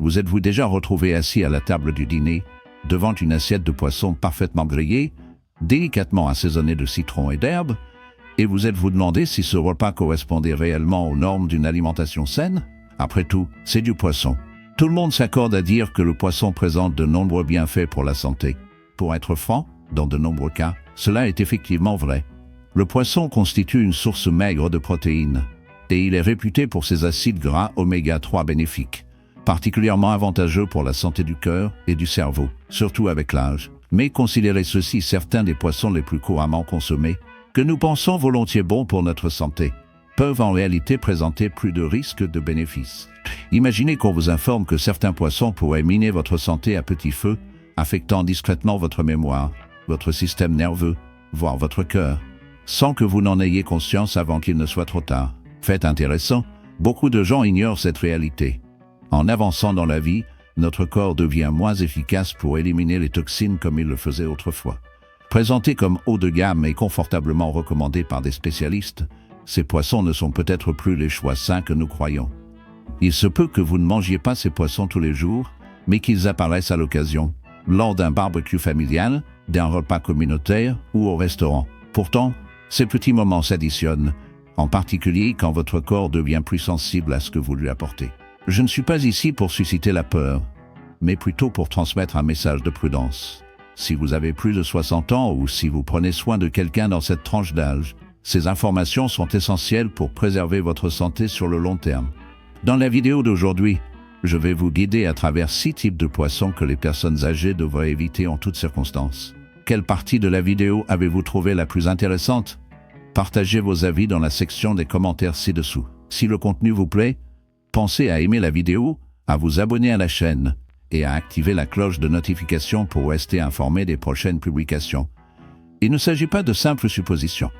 Vous êtes-vous déjà retrouvé assis à la table du dîner, devant une assiette de poisson parfaitement grillée, délicatement assaisonnée de citron et d'herbe, et vous êtes-vous demandé si ce repas correspondait réellement aux normes d'une alimentation saine? Après tout, c'est du poisson. Tout le monde s'accorde à dire que le poisson présente de nombreux bienfaits pour la santé. Pour être franc, dans de nombreux cas, cela est effectivement vrai. Le poisson constitue une source maigre de protéines, et il est réputé pour ses acides gras oméga 3 bénéfiques, particulièrement avantageux pour la santé du cœur et du cerveau, surtout avec l'âge. Mais considérez ceci, certains des poissons les plus couramment consommés, que nous pensons volontiers bons pour notre santé, peuvent en réalité présenter plus de risques que de bénéfices. Imaginez qu'on vous informe que certains poissons pourraient miner votre santé à petit feu, affectant discrètement votre mémoire, votre système nerveux, voire votre cœur, sans que vous n'en ayez conscience avant qu'il ne soit trop tard. Fait intéressant, beaucoup de gens ignorent cette réalité. En avançant dans la vie, notre corps devient moins efficace pour éliminer les toxines comme il le faisait autrefois. Présentés comme haut de gamme et confortablement recommandés par des spécialistes, ces poissons ne sont peut-être plus les choix sains que nous croyons. Il se peut que vous ne mangiez pas ces poissons tous les jours, mais qu'ils apparaissent à l'occasion, lors d'un barbecue familial, d'un repas communautaire ou au restaurant. Pourtant, ces petits moments s'additionnent, en particulier quand votre corps devient plus sensible à ce que vous lui apportez. Je ne suis pas ici pour susciter la peur, mais plutôt pour transmettre un message de prudence. Si vous avez plus de 60 ans ou si vous prenez soin de quelqu'un dans cette tranche d'âge, ces informations sont essentielles pour préserver votre santé sur le long terme. Dans la vidéo d'aujourd'hui, je vais vous guider à travers 6 types de poissons que les personnes âgées devraient éviter en toutes circonstances. Quelle partie de la vidéo avez-vous trouvé la plus intéressante? Partagez vos avis dans la section des commentaires ci-dessous. Si le contenu vous plaît, pensez à aimer la vidéo, à vous abonner à la chaîne et à activer la cloche de notification pour rester informé des prochaines publications. Il ne s'agit pas de simples suppositions.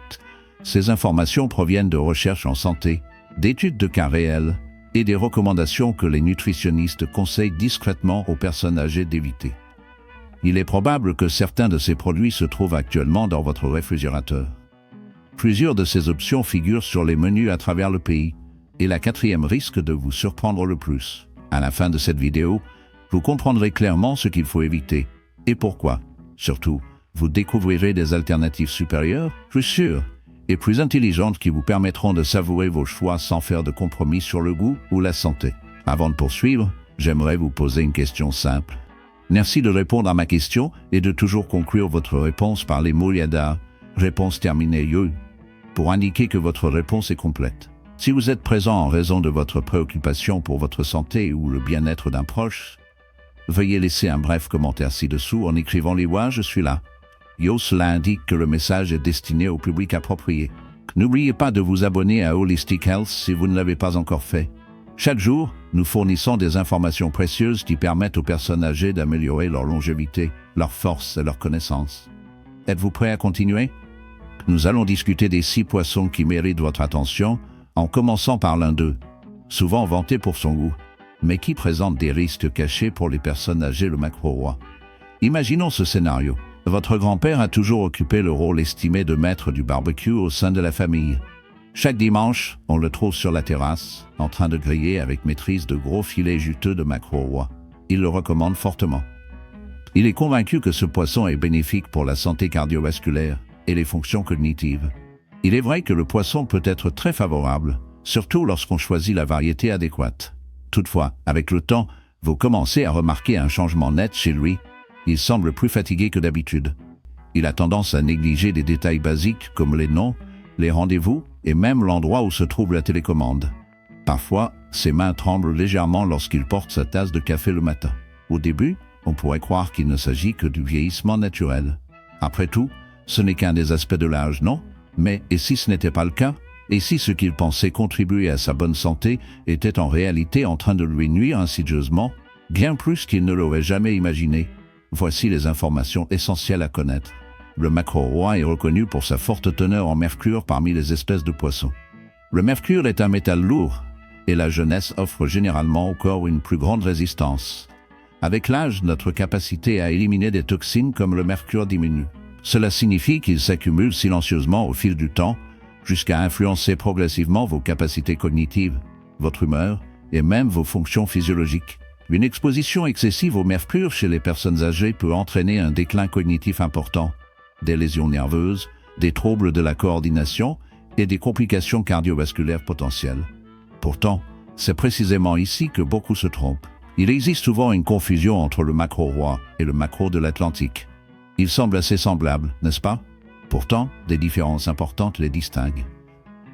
Ces informations proviennent de recherches en santé, d'études de cas réels et des recommandations que les nutritionnistes conseillent discrètement aux personnes âgées d'éviter. Il est probable que certains de ces produits se trouvent actuellement dans votre réfrigérateur. Plusieurs de ces options figurent sur les menus à travers le pays, et la 4e risque de vous surprendre le plus. À la fin de cette vidéo, vous comprendrez clairement ce qu'il faut éviter et pourquoi. Surtout, vous découvrirez des alternatives supérieures, plus sûres et plus intelligentes qui vous permettront de savourer vos choix sans faire de compromis sur le goût ou la santé. Avant de poursuivre, j'aimerais vous poser une question simple. Merci de répondre à ma question et de toujours conclure votre réponse par les mots YADA, réponse terminée YOU, pour indiquer que votre réponse est complète. Si vous êtes présent en raison de votre préoccupation pour votre santé ou le bien-être d'un proche, veuillez laisser un bref commentaire ci-dessous en écrivant les mots « Je suis là ». Yo, cela indique que le message est destiné au public approprié. N'oubliez pas de vous abonner à Holistic Health si vous ne l'avez pas encore fait. Chaque jour, nous fournissons des informations précieuses qui permettent aux personnes âgées d'améliorer leur longévité, leur force et leur connaissance. Êtes-vous prêt à continuer? Nous allons discuter des 6 poissons qui méritent votre attention, en commençant par l'un d'eux, souvent vanté pour son goût, mais qui présente des risques cachés pour les personnes âgées, le maquereau roi. Imaginons ce scénario. Votre grand-père a toujours occupé le rôle estimé de maître du barbecue au sein de la famille. Chaque dimanche, on le trouve sur la terrasse, en train de griller avec maîtrise de gros filets juteux de maquereau roi. Il le recommande fortement. Il est convaincu que ce poisson est bénéfique pour la santé cardiovasculaire et les fonctions cognitives. Il est vrai que le poisson peut être très favorable, surtout lorsqu'on choisit la variété adéquate. Toutefois, avec le temps, vous commencez à remarquer un changement net chez lui. Il semble plus fatigué que d'habitude. Il a tendance à négliger des détails basiques comme les noms, les rendez-vous et même l'endroit où se trouve la télécommande. Parfois, ses mains tremblent légèrement lorsqu'il porte sa tasse de café le matin. Au début, on pourrait croire qu'il ne s'agit que du vieillissement naturel. Après tout, ce n'est qu'un des aspects de l'âge, non? Mais et si ce n'était pas le cas? Et si ce qu'il pensait contribuer à sa bonne santé était en réalité en train de lui nuire insidieusement, bien plus qu'il ne l'aurait jamais imaginé? Voici les informations essentielles à connaître. Le maquereau roi est reconnu pour sa forte teneur en mercure parmi les espèces de poissons. Le mercure est un métal lourd, et la jeunesse offre généralement au corps une plus grande résistance. Avec l'âge, notre capacité à éliminer des toxines comme le mercure diminue. Cela signifie qu'il s'accumule silencieusement au fil du temps, jusqu'à influencer progressivement vos capacités cognitives, votre humeur et même vos fonctions physiologiques. Une exposition excessive au mercure chez les personnes âgées peut entraîner un déclin cognitif important, des lésions nerveuses, des troubles de la coordination et des complications cardiovasculaires potentielles. Pourtant, c'est précisément ici que beaucoup se trompent. Il existe souvent une confusion entre le maquereau roi et le maquereau de l'Atlantique. Ils semblent assez semblables, n'est-ce pas? Pourtant, des différences importantes les distinguent.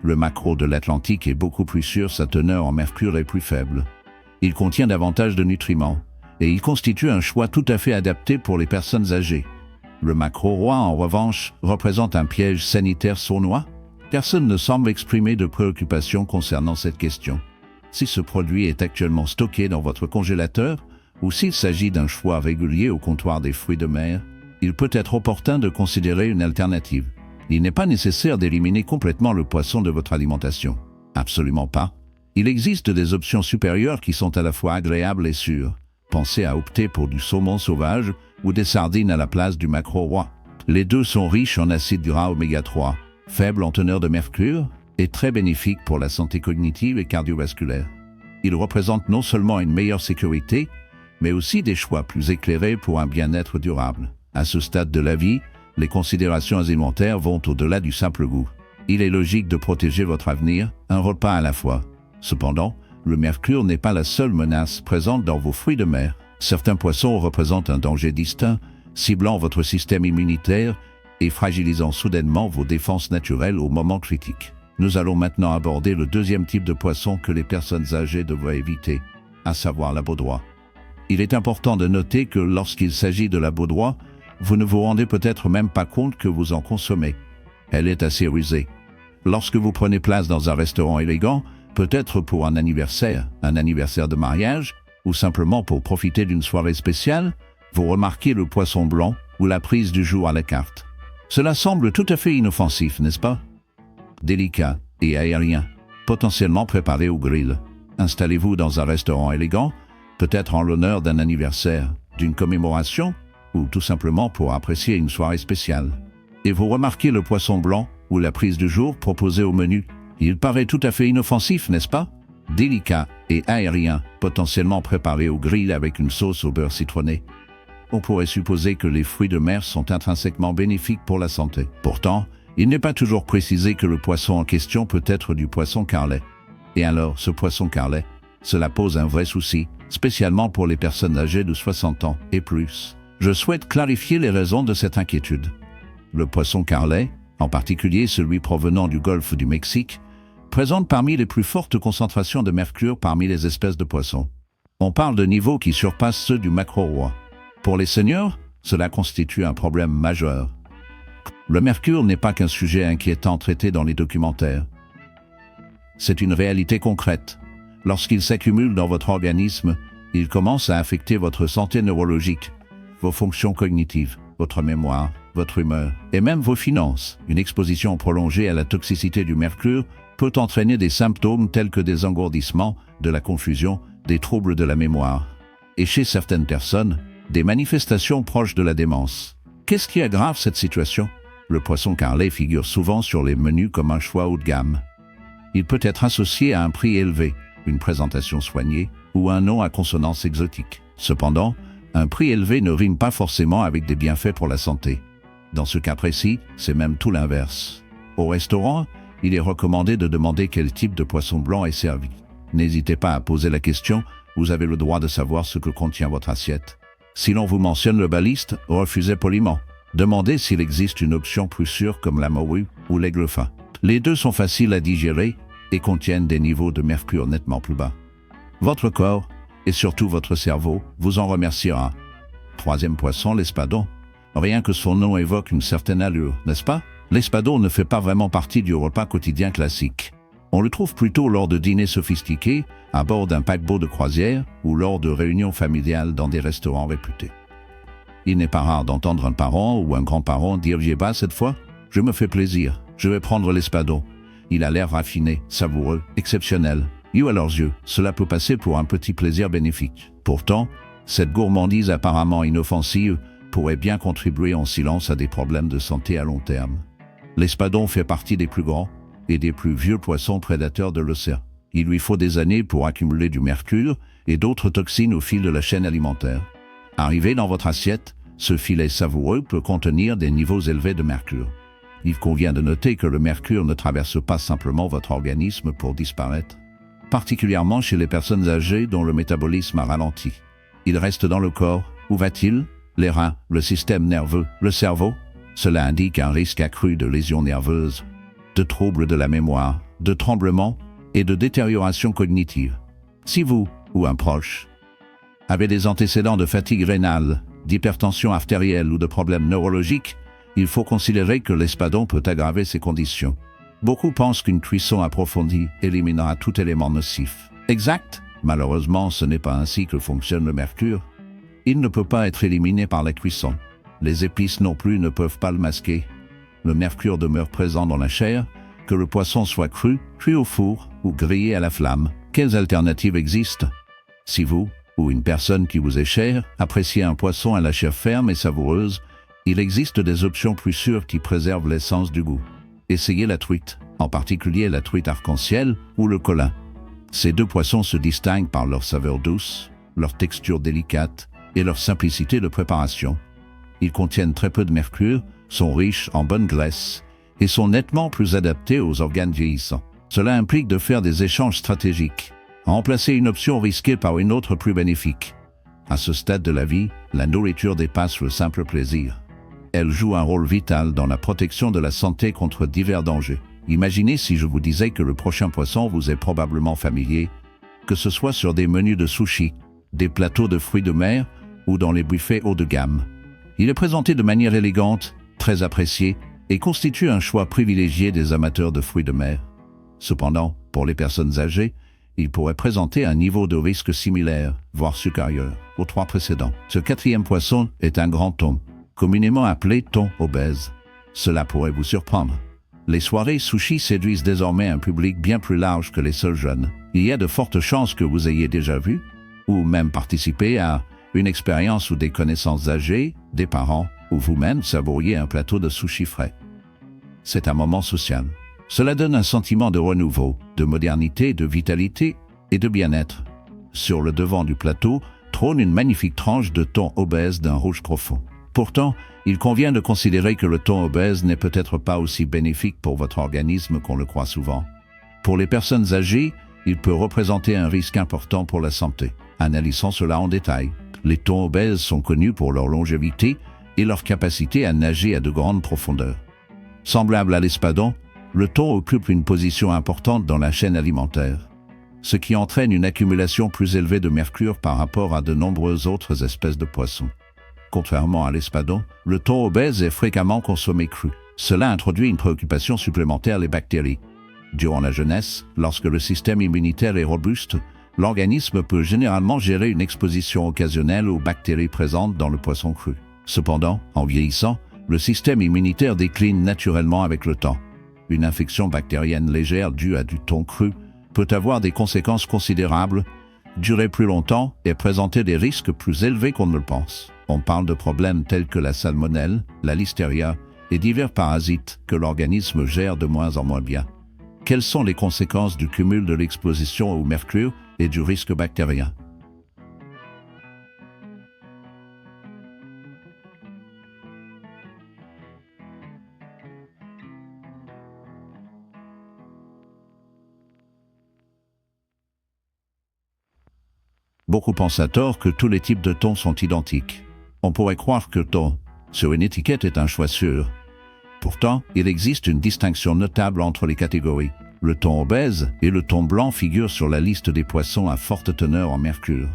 Le maquereau de l'Atlantique est beaucoup plus sûr, sa teneur en mercure est plus faible. Il contient davantage de nutriments, et il constitue un choix tout à fait adapté pour les personnes âgées. Le maquereau roi, en revanche, représente un piège sanitaire sournois. Personne ne semble exprimer de préoccupation concernant cette question. Si ce produit est actuellement stocké dans votre congélateur, ou s'il s'agit d'un choix régulier au comptoir des fruits de mer, il peut être opportun de considérer une alternative. Il n'est pas nécessaire d'éliminer complètement le poisson de votre alimentation. Absolument pas. Il existe des options supérieures qui sont à la fois agréables et sûres. Pensez à opter pour du saumon sauvage ou des sardines à la place du maquereau roi. Les deux sont riches en acides gras oméga 3, faibles en teneur de mercure et très bénéfiques pour la santé cognitive et cardiovasculaire. Ils représentent non seulement une meilleure sécurité, mais aussi des choix plus éclairés pour un bien-être durable. À ce stade de la vie, les considérations alimentaires vont au-delà du simple goût. Il est logique de protéger votre avenir, un repas à la fois. Cependant, le mercure n'est pas la seule menace présente dans vos fruits de mer. Certains poissons représentent un danger distinct, ciblant votre système immunitaire et fragilisant soudainement vos défenses naturelles au moment critique. Nous allons maintenant aborder le deuxième type de poisson que les personnes âgées devraient éviter, à savoir la baudroie. Il est important de noter que lorsqu'il s'agit de la baudroie, vous ne vous rendez peut-être même pas compte que vous en consommez. Elle est assez rusée. Lorsque vous prenez place dans un restaurant élégant, peut-être pour un anniversaire de mariage, ou simplement pour profiter d'une soirée spéciale, vous remarquez le poisson blanc ou la prise du jour à la carte. Cela semble tout à fait inoffensif, n'est-ce pas? Délicat et aérien, potentiellement préparé au grill. Installez-vous dans un restaurant élégant, peut-être en l'honneur d'un anniversaire, d'une commémoration, ou tout simplement pour apprécier une soirée spéciale. Et vous remarquez le poisson blanc ou la prise du jour proposée au menu. Il paraît tout à fait inoffensif, n'est-ce pas? Délicat et aérien, potentiellement préparé au grill avec une sauce au beurre citronné. On pourrait supposer que les fruits de mer sont intrinsèquement bénéfiques pour la santé. Pourtant, il n'est pas toujours précisé que le poisson en question peut être du poisson carlet. Et alors, ce poisson carlet, cela pose un vrai souci, spécialement pour les personnes âgées de 60 ans et plus. Je souhaite clarifier les raisons de cette inquiétude. Le poisson carlet, en particulier celui provenant du golfe du Mexique, présente parmi les plus fortes concentrations de mercure parmi les espèces de poissons. On parle de niveaux qui surpassent ceux du maquereau roi. Pour les seniors, cela constitue un problème majeur. Le mercure n'est pas qu'un sujet inquiétant traité dans les documentaires. C'est une réalité concrète. Lorsqu'il s'accumule dans votre organisme, il commence à affecter votre santé neurologique, vos fonctions cognitives, votre mémoire, votre humeur et même vos finances. Une exposition prolongée à la toxicité du mercure peut entraîner des symptômes tels que des engourdissements, de la confusion, des troubles de la mémoire. Et chez certaines personnes, des manifestations proches de la démence. Qu'est-ce qui aggrave cette situation? Le poisson carlet figure souvent sur les menus comme un choix haut de gamme. Il peut être associé à un prix élevé, une présentation soignée ou un nom à consonance exotique. Cependant, un prix élevé ne rime pas forcément avec des bienfaits pour la santé. Dans ce cas précis, c'est même tout l'inverse. Au restaurant, il est recommandé de demander quel type de poisson blanc est servi. N'hésitez pas à poser la question, vous avez le droit de savoir ce que contient votre assiette. Si l'on vous mentionne le baliste, refusez poliment. Demandez s'il existe une option plus sûre comme la morue ou l'aigle fin. Les deux sont faciles à digérer et contiennent des niveaux de mercure nettement plus bas. Votre corps, et surtout votre cerveau, vous en remerciera. Troisième poisson, l'espadon. Rien que son nom évoque une certaine allure, n'est-ce pas? L'espadon ne fait pas vraiment partie du repas quotidien classique. On le trouve plutôt lors de dîners sophistiqués, à bord d'un paquebot de croisière ou lors de réunions familiales dans des restaurants réputés. Il n'est pas rare d'entendre un parent ou un grand-parent dire « J'y vais cette fois, je me fais plaisir, je vais prendre l'espadon. Il a l'air raffiné, savoureux, exceptionnel. » À leurs yeux, cela peut passer pour un petit plaisir bénéfique. Pourtant, cette gourmandise apparemment inoffensive pourrait bien contribuer en silence à des problèmes de santé à long terme. L'espadon fait partie des plus grands et des plus vieux poissons prédateurs de l'océan. Il lui faut des années pour accumuler du mercure et d'autres toxines au fil de la chaîne alimentaire. Arrivé dans votre assiette, ce filet savoureux peut contenir des niveaux élevés de mercure. Il convient de noter que le mercure ne traverse pas simplement votre organisme pour disparaître, particulièrement chez les personnes âgées dont le métabolisme a ralenti. Il reste dans le corps. Où va-t-il? Les reins, le système nerveux, le cerveau? Cela indique un risque accru de lésions nerveuses, de troubles de la mémoire, de tremblements et de détérioration cognitive. Si vous, ou un proche, avez des antécédents de fatigue rénale, d'hypertension artérielle ou de problèmes neurologiques, il faut considérer que l'espadon peut aggraver ces conditions. Beaucoup pensent qu'une cuisson approfondie éliminera tout élément nocif. Exact? Malheureusement, ce n'est pas ainsi que fonctionne le mercure. Il ne peut pas être éliminé par la cuisson. Les épices non plus ne peuvent pas le masquer. Le mercure demeure présent dans la chair, que le poisson soit cru, cuit au four ou grillé à la flamme. Quelles alternatives existent? Si vous, ou une personne qui vous est chère, appréciez un poisson à la chair ferme et savoureuse, il existe des options plus sûres qui préservent l'essence du goût. Essayez la truite, en particulier la truite arc-en-ciel ou le colin. Ces deux poissons se distinguent par leur saveur douce, leur texture délicate et leur simplicité de préparation. Ils contiennent très peu de mercure, sont riches en bonne graisse et sont nettement plus adaptés aux organes vieillissants. Cela implique de faire des échanges stratégiques, remplacer une option risquée par une autre plus bénéfique. À ce stade de la vie, la nourriture dépasse le simple plaisir. Elle joue un rôle vital dans la protection de la santé contre divers dangers. Imaginez si je vous disais que le prochain poisson vous est probablement familier, que ce soit sur des menus de sushi, des plateaux de fruits de mer ou dans les buffets haut de gamme. Il est présenté de manière élégante, très apprécié et constitue un choix privilégié des amateurs de fruits de mer. Cependant, pour les personnes âgées, il pourrait présenter un niveau de risque similaire, voire supérieur, aux trois précédents. Ce quatrième poisson est un grand thon, communément appelé thon obèse. Cela pourrait vous surprendre. Les soirées sushi séduisent désormais un public bien plus large que les seuls jeunes. Il y a de fortes chances que vous ayez déjà vu, ou même participé à une expérience où des connaissances âgées, des parents ou vous-même savouriez un plateau de sushi frais. C'est un moment social. Cela donne un sentiment de renouveau, de modernité, de vitalité et de bien-être. Sur le devant du plateau trône une magnifique tranche de thon obèse d'un rouge profond. Pourtant, il convient de considérer que le thon obèse n'est peut-être pas aussi bénéfique pour votre organisme qu'on le croit souvent. Pour les personnes âgées, il peut représenter un risque important pour la santé. Analysons cela en détail. Les thons obèses sont connus pour leur longévité et leur capacité à nager à de grandes profondeurs. Semblable à l'espadon, le thon occupe une position importante dans la chaîne alimentaire, ce qui entraîne une accumulation plus élevée de mercure par rapport à de nombreuses autres espèces de poissons. Contrairement à l'espadon, le thon obèse est fréquemment consommé cru. Cela introduit une préoccupation supplémentaire, les bactéries. Durant la jeunesse, lorsque le système immunitaire est robuste, l'organisme peut généralement gérer une exposition occasionnelle aux bactéries présentes dans le poisson cru. Cependant, en vieillissant, le système immunitaire décline naturellement avec le temps. Une infection bactérienne légère due à du thon cru peut avoir des conséquences considérables, durer plus longtemps et présenter des risques plus élevés qu'on ne le pense. On parle de problèmes tels que la salmonelle, la listeria et divers parasites que l'organisme gère de moins en moins bien. Quelles sont les conséquences du cumul de l'exposition au mercure et du risque bactérien? Beaucoup pensent à tort que tous les types de thon sont identiques. On pourrait croire que thon, sur une étiquette, est un choix sûr. Pourtant, il existe une distinction notable entre les catégories. Le thon obèse et le thon blanc figurent sur la liste des poissons à forte teneur en mercure.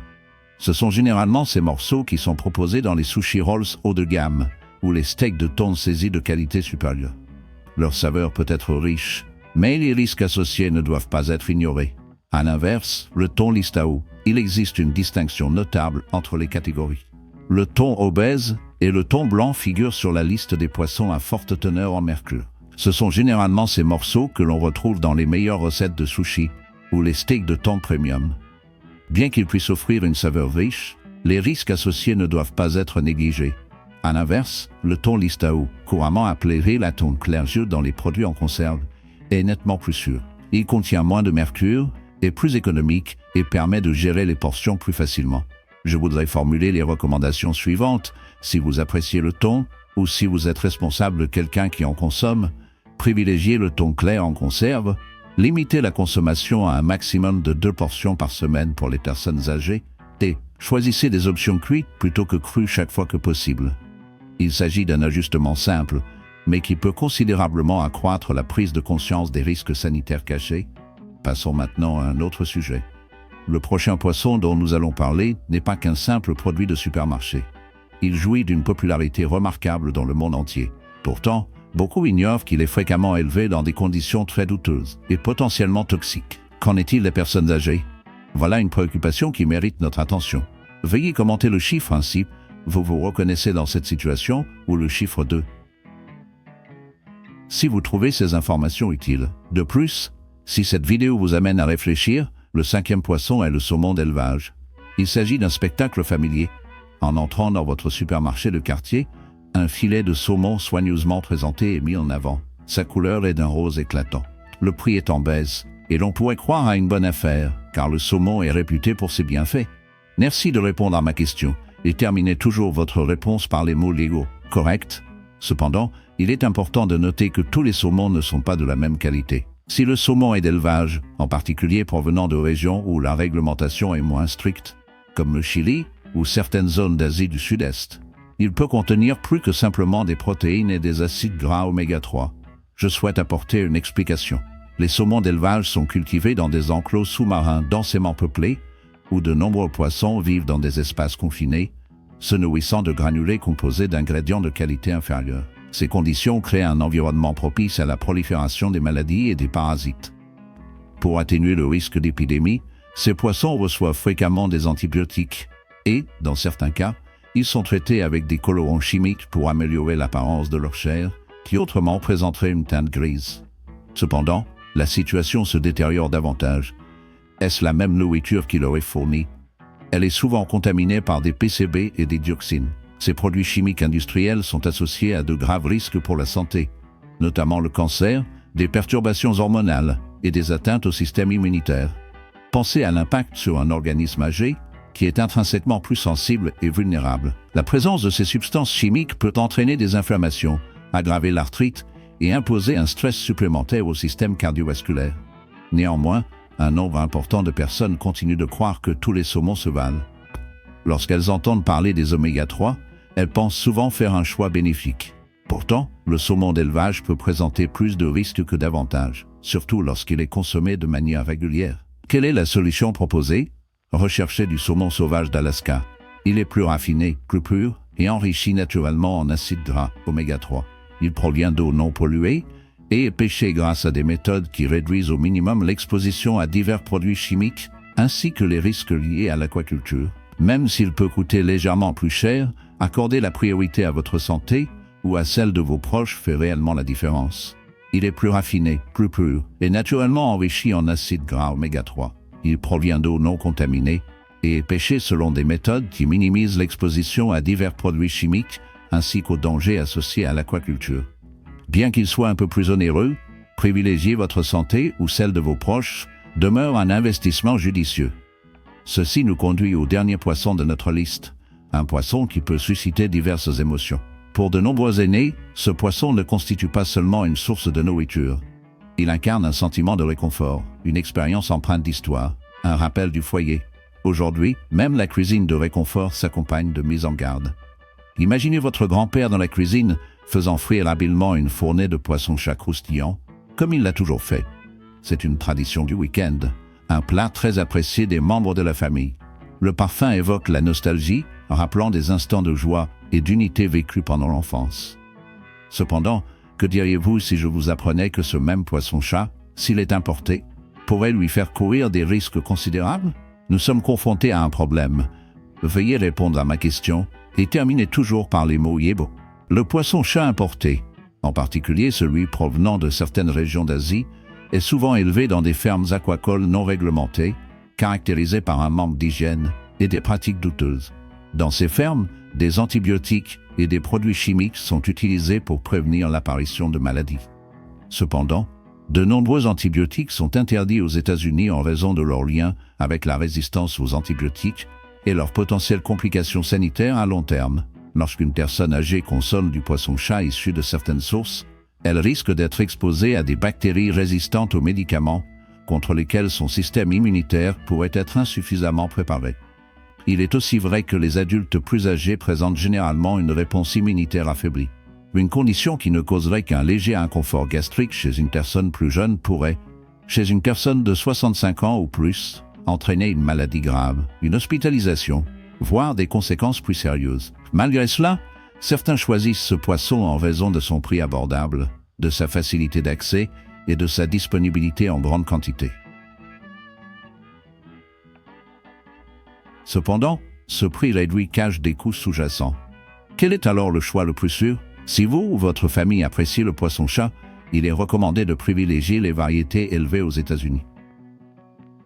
Ce sont généralement ces morceaux qui sont proposés dans les sushi rolls haut de gamme ou les steaks de thon saisis de qualité supérieure. Leur saveur peut être riche, mais les risques associés ne doivent pas être ignorés. À l'inverse, le thon listao, il existe une distinction notable entre les catégories. Le thon obèse et le thon blanc figurent sur la liste des poissons à forte teneur en mercure. Ce sont généralement ces morceaux que l'on retrouve dans les meilleures recettes de sushi ou les steaks de thon premium. Bien qu'ils puissent offrir une saveur riche, les risques associés ne doivent pas être négligés. À l'inverse, le thon listao, couramment appelé riz-la-thon clair-yeux dans les produits en conserve, est nettement plus sûr. Il contient moins de mercure, est plus économique et permet de gérer les portions plus facilement. Je voudrais formuler les recommandations suivantes. Si vous appréciez le thon ou si vous êtes responsable de quelqu'un qui en consomme, privilégiez le thon clair en conserve, limitez la consommation à un maximum de 2 portions par semaine pour les personnes âgées et choisissez des options cuites plutôt que crues chaque fois que possible. Il s'agit d'un ajustement simple, mais qui peut considérablement accroître la prise de conscience des risques sanitaires cachés. Passons maintenant à un autre sujet. Le prochain poisson dont nous allons parler n'est pas qu'un simple produit de supermarché. Il jouit d'une popularité remarquable dans le monde entier. Pourtant, beaucoup ignorent qu'il est fréquemment élevé dans des conditions très douteuses et potentiellement toxiques. Qu'en est-il des personnes âgées? Voilà une préoccupation qui mérite notre attention. Veuillez commenter le chiffre 1 si vous vous reconnaissez dans cette situation ou le chiffre 2. Si vous trouvez ces informations utiles. De plus, si cette vidéo vous amène à réfléchir, le 5e poisson est le saumon d'élevage. Il s'agit d'un spectacle familier. En entrant dans votre supermarché de quartier, un filet de saumon soigneusement présenté est mis en avant. Sa couleur est d'un rose éclatant. Le prix est en baisse, et l'on pourrait croire à une bonne affaire, car le saumon est réputé pour ses bienfaits. Merci de répondre à ma question, et terminez toujours votre réponse par les mots légaux. Correct? Cependant, il est important de noter que tous les saumons ne sont pas de la même qualité. Si le saumon est d'élevage, en particulier provenant de régions où la réglementation est moins stricte, comme le Chili ou certaines zones d'Asie du Sud-Est, il peut contenir plus que simplement des protéines et des acides gras oméga 3. Je souhaite apporter une explication. Les saumons d'élevage sont cultivés dans des enclos sous-marins densément peuplés, où de nombreux poissons vivent dans des espaces confinés, se nourrissant de granulés composés d'ingrédients de qualité inférieure. Ces conditions créent un environnement propice à la prolifération des maladies et des parasites. Pour atténuer le risque d'épidémie, ces poissons reçoivent fréquemment des antibiotiques et, dans certains cas, ils sont traités avec des colorants chimiques pour améliorer l'apparence de leur chair, qui autrement présenterait une teinte grise. Cependant, la situation se détériore davantage. Est-ce la même nourriture qui leur est fournie? Elle est souvent contaminée par des PCB et des dioxines. Ces produits chimiques industriels sont associés à de graves risques pour la santé, notamment le cancer, des perturbations hormonales et des atteintes au système immunitaire. Pensez à l'impact sur un organisme âgé qui est intrinsèquement plus sensible et vulnérable. La présence de ces substances chimiques peut entraîner des inflammations, aggraver l'arthrite et imposer un stress supplémentaire au système cardiovasculaire. Néanmoins, un nombre important de personnes continuent de croire que tous les saumons se valent. Lorsqu'elles entendent parler des oméga 3, elles pensent souvent faire un choix bénéfique. Pourtant, le saumon d'élevage peut présenter plus de risques que d'avantages, surtout lorsqu'il est consommé de manière régulière. Quelle est la solution proposée? Recherchez du saumon sauvage d'Alaska. Il est plus raffiné, plus pur et enrichi naturellement en acides gras oméga 3. Il provient d'eau non polluée et est pêché grâce à des méthodes qui réduisent au minimum l'exposition à divers produits chimiques ainsi que les risques liés à l'aquaculture. Même s'il peut coûter légèrement plus cher, accorder la priorité à votre santé ou à celle de vos proches fait réellement la différence. Il est plus raffiné, plus pur et naturellement enrichi en acides gras oméga 3. Il provient d'eau non contaminée et est pêché selon des méthodes qui minimisent l'exposition à divers produits chimiques ainsi qu'aux dangers associés à l'aquaculture. Bien qu'il soit un peu plus onéreux, privilégier votre santé ou celle de vos proches demeure un investissement judicieux. Ceci nous conduit au dernier poisson de notre liste, un poisson qui peut susciter diverses émotions. Pour de nombreux aînés, ce poisson ne constitue pas seulement une source de nourriture. Il incarne un sentiment de réconfort, une expérience empreinte d'histoire, un rappel du foyer. Aujourd'hui, même la cuisine de réconfort s'accompagne de mise en garde. Imaginez votre grand-père dans la cuisine faisant frire habilement une fournée de poisson-chat croustillant, comme il l'a toujours fait. C'est une tradition du week-end, un plat très apprécié des membres de la famille. Le parfum évoque la nostalgie, rappelant des instants de joie et d'unité vécus pendant l'enfance. Cependant, que diriez-vous si je vous apprenais que ce même poisson-chat, s'il est importé, pourrait lui faire courir des risques considérables? Nous sommes confrontés à un problème. Veuillez répondre à ma question et terminez toujours par les mots yébo. Le poisson-chat importé, en particulier celui provenant de certaines régions d'Asie, est souvent élevé dans des fermes aquacoles non réglementées, caractérisées par un manque d'hygiène et des pratiques douteuses. Dans ces fermes, des antibiotiques et des produits chimiques sont utilisés pour prévenir l'apparition de maladies. Cependant, De nombreux antibiotiques sont interdits aux États-Unis en raison de leur lien avec la résistance aux antibiotiques et leurs potentielles complications sanitaires à long terme. Lorsqu'une personne âgée consomme du poisson-chat issu de certaines sources, elle risque d'être exposée à des bactéries résistantes aux médicaments contre lesquels son système immunitaire pourrait être insuffisamment préparé. Il est aussi vrai que les adultes plus âgés présentent généralement une réponse immunitaire affaiblie. Une condition qui ne causerait qu'un léger inconfort gastrique chez une personne plus jeune pourrait, chez une personne de 65 ans ou plus, entraîner une maladie grave, une hospitalisation, voire des conséquences plus sérieuses. Malgré cela, certains choisissent ce poisson en raison de son prix abordable, de sa facilité d'accès et de sa disponibilité en grande quantité. Cependant, ce prix réduit cache des coûts sous-jacents. Quel est alors le choix le plus sûr? Si vous ou votre famille appréciez le poisson-chat, il est recommandé de privilégier les variétés élevées aux États-Unis.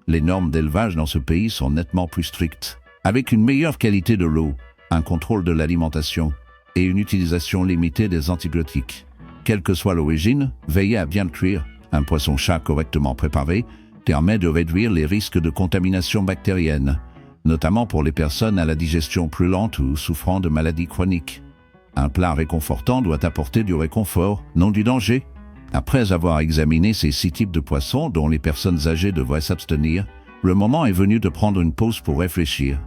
Les normes d'élevage dans ce pays sont nettement plus strictes, avec une meilleure qualité de l'eau, un contrôle de l'alimentation et une utilisation limitée des antibiotiques. Quelle que soit l'origine, veillez à bien le cuire. Un poisson-chat correctement préparé permet de réduire les risques de contamination bactérienne, notamment pour les personnes à la digestion plus lente ou souffrant de maladies chroniques. Un plat réconfortant doit apporter du réconfort, non du danger. Après avoir examiné ces 6 types de poissons dont les personnes âgées devraient s'abstenir, le moment est venu de prendre une pause pour réfléchir.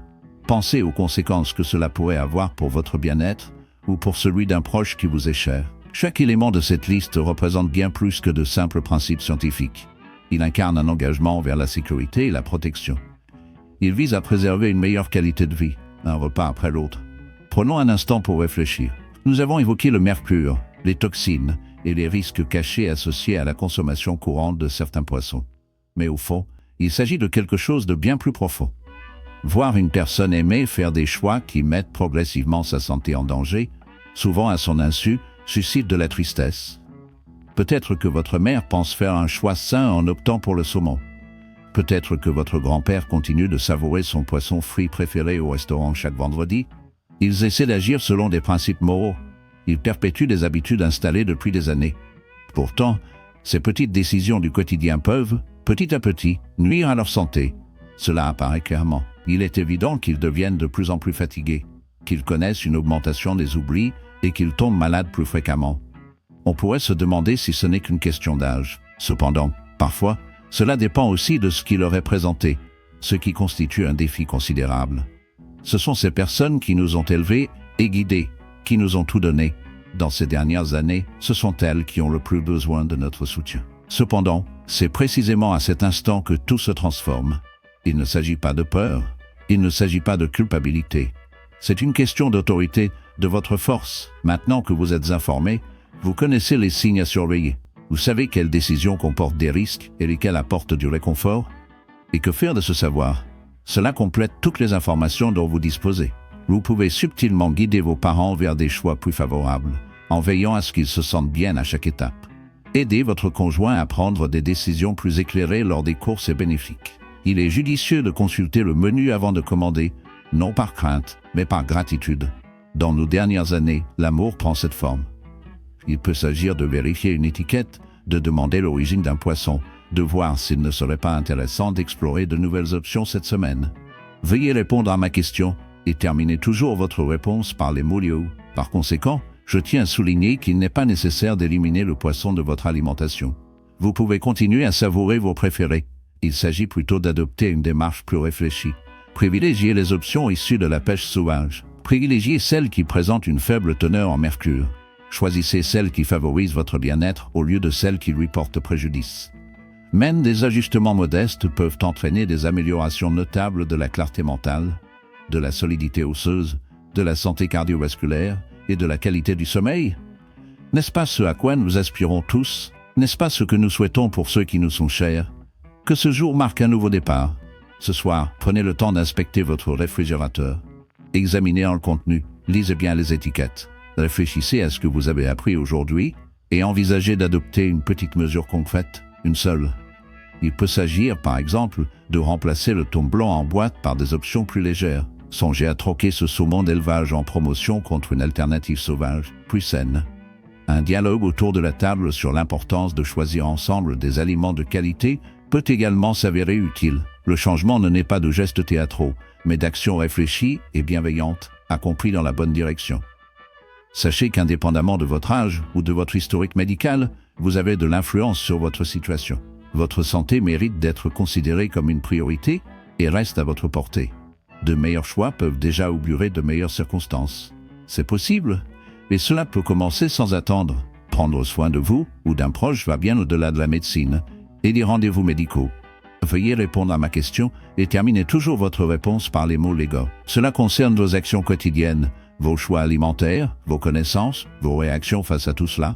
Pensez aux conséquences que cela pourrait avoir pour votre bien-être ou pour celui d'un proche qui vous est cher. Chaque élément de cette liste représente bien plus que de simples principes scientifiques. Il incarne un engagement vers la sécurité et la protection. Il vise à préserver une meilleure qualité de vie, un repas après l'autre. Prenons un instant pour réfléchir. Nous avons évoqué le mercure, les toxines et les risques cachés associés à la consommation courante de certains poissons. Mais au fond, il s'agit de quelque chose de bien plus profond. Voir une personne aimée faire des choix qui mettent progressivement sa santé en danger, souvent à son insu, suscite de la tristesse. Peut-être que votre mère pense faire un choix sain en optant pour le saumon. Peut-être que votre grand-père continue de savourer son poisson frit préféré au restaurant chaque vendredi. Ils essaient d'agir selon des principes moraux. Ils perpétuent des habitudes installées depuis des années. Pourtant, ces petites décisions du quotidien peuvent, petit à petit, nuire à leur santé. Cela apparaît clairement. Il est évident qu'ils deviennent de plus en plus fatigués, qu'ils connaissent une augmentation des oublis et qu'ils tombent malades plus fréquemment. On pourrait se demander si ce n'est qu'une question d'âge. Cependant, parfois, cela dépend aussi de ce qui leur est présenté, ce qui constitue un défi considérable. Ce sont ces personnes qui nous ont élevés et guidés, qui nous ont tout donné. Dans ces dernières années, ce sont elles qui ont le plus besoin de notre soutien. Cependant, c'est précisément à cet instant que tout se transforme. Il ne s'agit pas de peur, il ne s'agit pas de culpabilité. C'est une question d'autorité, de votre force. Maintenant que vous êtes informé, vous connaissez les signes à surveiller. Vous savez quelles décisions comportent des risques et lesquelles apportent du réconfort. Et que faire de ce savoir? Cela complète toutes les informations dont vous disposez. Vous pouvez subtilement guider vos parents vers des choix plus favorables, en veillant à ce qu'ils se sentent bien à chaque étape. Aidez votre conjoint à prendre des décisions plus éclairées lors des courses et bénéfiques. Il est judicieux de consulter le menu avant de commander, non par crainte, mais par gratitude. Dans nos dernières années, l'amour prend cette forme. Il peut s'agir de vérifier une étiquette, de demander l'origine d'un poisson, de voir s'il ne serait pas intéressant d'explorer de nouvelles options cette semaine. Veuillez répondre à ma question et terminez toujours votre réponse par les mots liés. Par conséquent, je tiens à souligner qu'il n'est pas nécessaire d'éliminer le poisson de votre alimentation. Vous pouvez continuer à savourer vos préférés. Il s'agit plutôt d'adopter une démarche plus réfléchie. Privilégiez les options issues de la pêche sauvage. Privilégiez celles qui présentent une faible teneur en mercure. Choisissez celles qui favorisent votre bien-être au lieu de celles qui lui portent préjudice. Même des ajustements modestes peuvent entraîner des améliorations notables de la clarté mentale, de la solidité osseuse, de la santé cardiovasculaire et de la qualité du sommeil. N'est-ce pas ce à quoi nous aspirons tous? N'est-ce pas ce que nous souhaitons pour ceux qui nous sont chers? Que ce jour marque un nouveau départ. Ce soir, prenez le temps d'inspecter votre réfrigérateur. Examinez le contenu, lisez bien les étiquettes. Réfléchissez à ce que vous avez appris aujourd'hui et envisagez d'adopter une petite mesure concrète, une seule. Il peut s'agir, par exemple, de remplacer le thon blanc en boîte par des options plus légères. Songez à troquer ce saumon d'élevage en promotion contre une alternative sauvage, plus saine. Un dialogue autour de la table sur l'importance de choisir ensemble des aliments de qualité peut également s'avérer utile. Le changement ne naît pas de gestes théâtraux, mais d'actions réfléchies et bienveillantes, accomplies dans la bonne direction. Sachez qu'indépendamment de votre âge ou de votre historique médical, vous avez de l'influence sur votre situation. Votre santé mérite d'être considérée comme une priorité et reste à votre portée. De meilleurs choix peuvent déjà augurer de meilleures circonstances. C'est possible, mais cela peut commencer sans attendre. Prendre soin de vous ou d'un proche va bien au-delà de la médecine et des rendez-vous médicaux. Veuillez répondre à ma question et terminez toujours votre réponse par les mots légaux. Cela concerne vos actions quotidiennes, vos choix alimentaires, vos connaissances, vos réactions face à tout cela.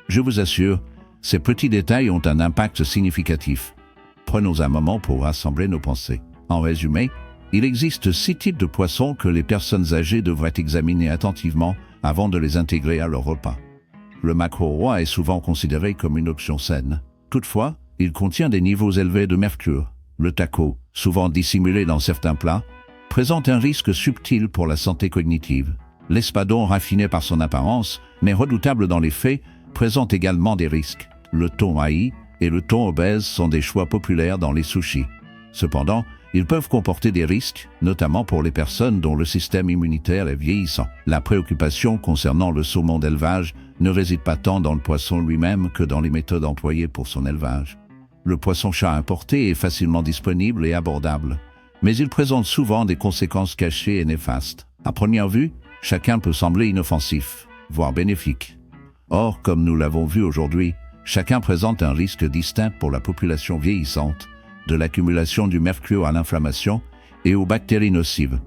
Je vous assure, ces petits détails ont un impact significatif. Prenons un moment pour rassembler nos pensées. En résumé, il existe 6 types de poissons que les personnes âgées devraient examiner attentivement avant de les intégrer à leur repas. Le maquereau roi est souvent considéré comme une option saine. Toutefois, il contient des niveaux élevés de mercure. Le taco, souvent dissimulé dans certains plats, présente un risque subtil pour la santé cognitive. L'espadon, raffiné par son apparence, mais redoutable dans les faits, présente également des risques. Le thon haï et le thon obèse sont des choix populaires dans les sushis. Cependant, ils peuvent comporter des risques, notamment pour les personnes dont le système immunitaire est vieillissant. La préoccupation concernant le saumon d'élevage ne réside pas tant dans le poisson lui-même que dans les méthodes employées pour son élevage. Le poisson-chat importé est facilement disponible et abordable, mais il présente souvent des conséquences cachées et néfastes. À première vue, chacun peut sembler inoffensif, voire bénéfique. Or, comme nous l'avons vu aujourd'hui, chacun présente un risque distinct pour la population vieillissante, de l'accumulation du mercure à l'inflammation et aux bactéries nocives.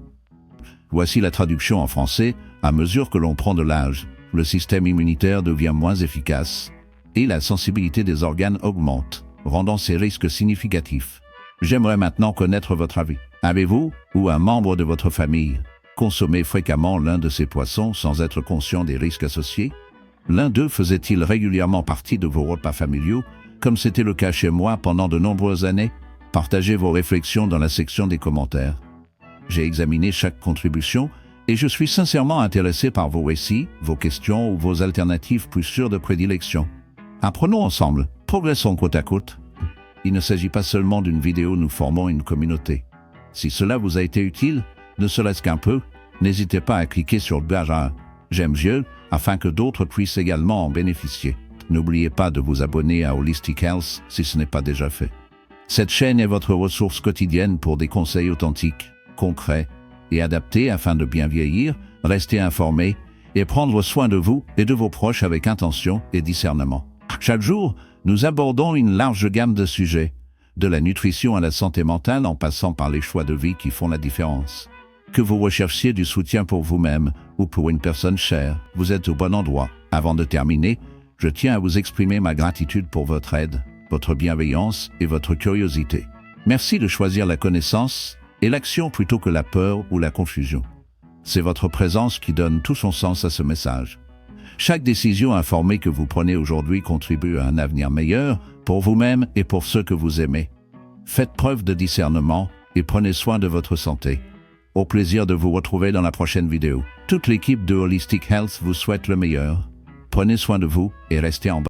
Voici la traduction en français. À mesure que l'on prend de l'âge, le système immunitaire devient moins efficace et la sensibilité des organes augmente, rendant ces risques significatifs. J'aimerais maintenant connaître votre avis. Avez-vous, ou un membre de votre famille, consommé fréquemment l'un de ces poissons sans être conscient des risques associés? L'un d'eux faisait-il régulièrement partie de vos repas familiaux, comme c'était le cas chez moi pendant de nombreuses années? Partagez vos réflexions dans la section des commentaires. J'ai examiné chaque contribution et je suis sincèrement intéressé par vos récits, vos questions ou vos alternatives plus sûres de prédilection. Apprenons ensemble, progressons côte à côte. Il ne s'agit pas seulement d'une vidéo, nous formons une communauté. Si cela vous a été utile, ne serait-ce qu'un peu, n'hésitez pas à cliquer sur le j'aime mieux afin que d'autres puissent également en bénéficier. N'oubliez pas de vous abonner à Holistic Health si ce n'est pas déjà fait. Cette chaîne est votre ressource quotidienne pour des conseils authentiques, concrets et adaptés afin de bien vieillir, rester informé et prendre soin de vous et de vos proches avec intention et discernement. Chaque jour, nous abordons une large gamme de sujets, de la nutrition à la santé mentale en passant par les choix de vie qui font la différence. Que vous recherchiez du soutien pour vous-même ou pour une personne chère, vous êtes au bon endroit. Avant de terminer, je tiens à vous exprimer ma gratitude pour votre aide, votre bienveillance et votre curiosité. Merci de choisir la connaissance et l'action plutôt que la peur ou la confusion. C'est votre présence qui donne tout son sens à ce message. Chaque décision informée que vous prenez aujourd'hui contribue à un avenir meilleur pour vous-même et pour ceux que vous aimez. Faites preuve de discernement et prenez soin de votre santé. Au plaisir de vous retrouver dans la prochaine vidéo. Toute l'équipe de Holistic Health vous souhaite le meilleur. Prenez soin de vous et restez en